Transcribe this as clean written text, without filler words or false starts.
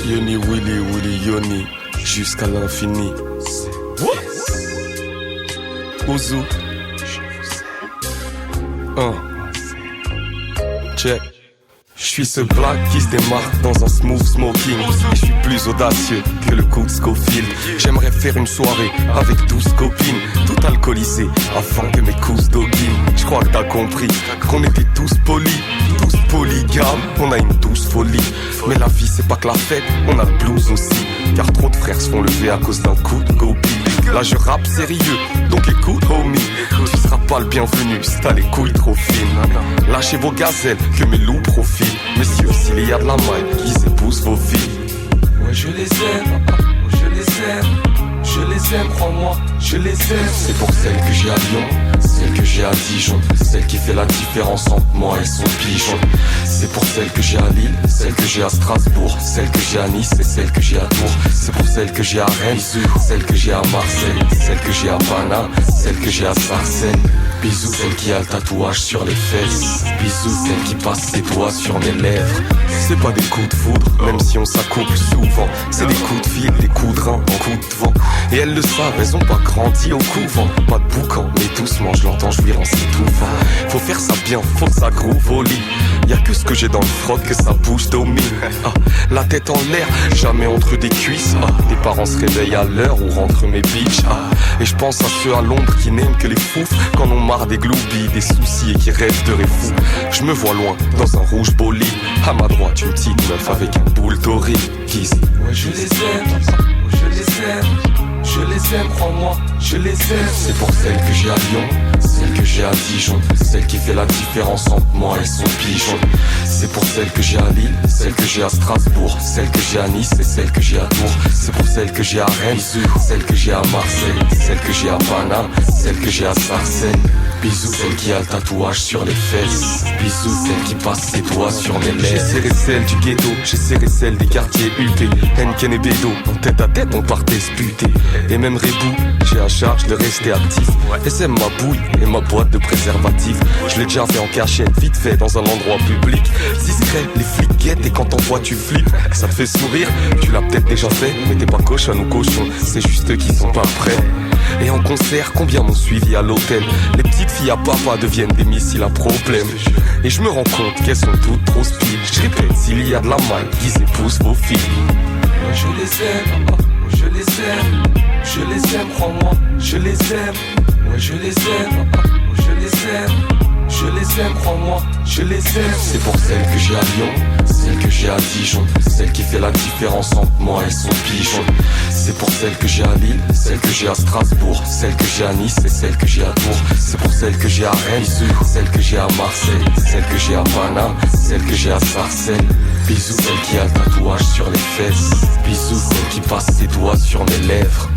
Yoni, Willy, Willy, Yoni, jusqu'à l'infini. Ouzou. Check. Je suis ce black qui se démarque dans un smooth smoking. Et je suis plus audacieux que le coup de Scofield. J'aimerais faire une soirée avec 12 copines, tout alcoolisées, afin que mes coups doguinent. Je crois que t'as compris qu'on était tous polis, tous polygames. On a une douce folie, mais la vie c'est pas que la fête, on a le blues aussi. Car trop de frères se font lever à cause d'un coup de copie. Là je rappe sérieux, donc écoute homie. Tu seras pas le bienvenu si t'as les couilles trop fines. Lâchez vos gazelles, que mes loups profitent. Messieurs, s'il y a de la maille, qu'ils épousent vos filles. Ouais je les aime, je les aime. Je les aime, crois-moi, je les aime. C'est pour celle que j'ai à Lyon, celle que j'ai à Dijon, celle qui fait la différence entre moi et son pigeon. C'est pour celle que j'ai à Lille, celle que j'ai à Strasbourg, celle que j'ai à Nice et celle que j'ai à Tours. C'est pour celle que j'ai à Rennes, celle que j'ai à Marseille, celle que j'ai à Paname, celle que j'ai à Sarcelles. Bisous celle qui a le tatouage sur les fesses, bisous celle qui passe ses doigts sur mes lèvres. C'est pas des coups de foudre, même si on s'accouple souvent. C'est des coups de fil, des coups de rein, en coups de vent. Et elles le savent, elles ont pas grandi au couvent. Pas de boucan, mais doucement je l'entends jouir en s'étouffant. Faut faire ça bien, faut que ça groove au lit. Y'a que ce que j'ai dans le froc que ça bouge domine. La tête en l'air, jamais entre des cuisses. Tes parents se réveillent à l'heure où rentrent mes bitches. Et je pense à ceux à Londres qui n'aiment que les fouf, quand on marre des gloubies, des soucis et qui rêvent de fou. Je me vois loin, dans un rouge bolide. À ma droite, une petite meuf avec un boule dorée. Kiss. Ouais je les aime, je les aime. Je les aime, crois-moi, je les aime. C'est pour celle que j'ai à Lyon, celle que j'ai à Dijon, celle qui fait la différence entre moi et son pigeon. C'est pour celle que j'ai à Lille, celle que j'ai à Strasbourg, celle que j'ai à Nice et celle que j'ai à Tours. C'est pour celle que j'ai à Rennes, celle que j'ai à Marseille, celle que j'ai à Paname, celle que j'ai à Sarcelles. Bisous celle qui a le tatouage sur les fesses, bisous celle qui passe ses doigts sur mes lèvres. J'ai serré celle du ghetto, j'ai serré celle des quartiers UP, Henken et Bédo, en tête à tête on partait se buter. Et même Rebou, j'ai à charge de rester actif. SM ma bouille et ma boîte de préservatifs. Je l'ai déjà fait en cachette, vite fait dans un endroit public. Discret, les flics guettent et quand on voit tu flippes. Ça te fait sourire, tu l'as peut-être déjà fait, mais t'es pas cochon ou cochon, c'est juste eux qui sont pas prêts. Et en concert, combien m'ont suivi à l'hôtel? Les petites filles à papa deviennent des missiles à problème. Et je me rends compte qu'elles sont toutes trop speed. Je répète, s'il y a de la maille, qu'ils épousent vos filles. Je les aime, je les aime. Je les aime, crois-moi, je les aime. Ouais je les aime, je les aime. Je les aime, crois-moi, je les aime. C'est pour celle que j'ai à Lyon, celle que j'ai à Dijon, celle qui fait la différence entre moi et son pigeon. C'est pour celle que j'ai à Lille, celle que j'ai à Strasbourg, celle que j'ai à Nice et celle que j'ai à Tours. C'est pour celle que j'ai à Rennes, celle que j'ai à Marseille, celle que j'ai à Paname, celle que j'ai à Sarcelles. Bisous celle qui a le tatouage sur les fesses, bisous celle qui passe ses doigts sur mes lèvres.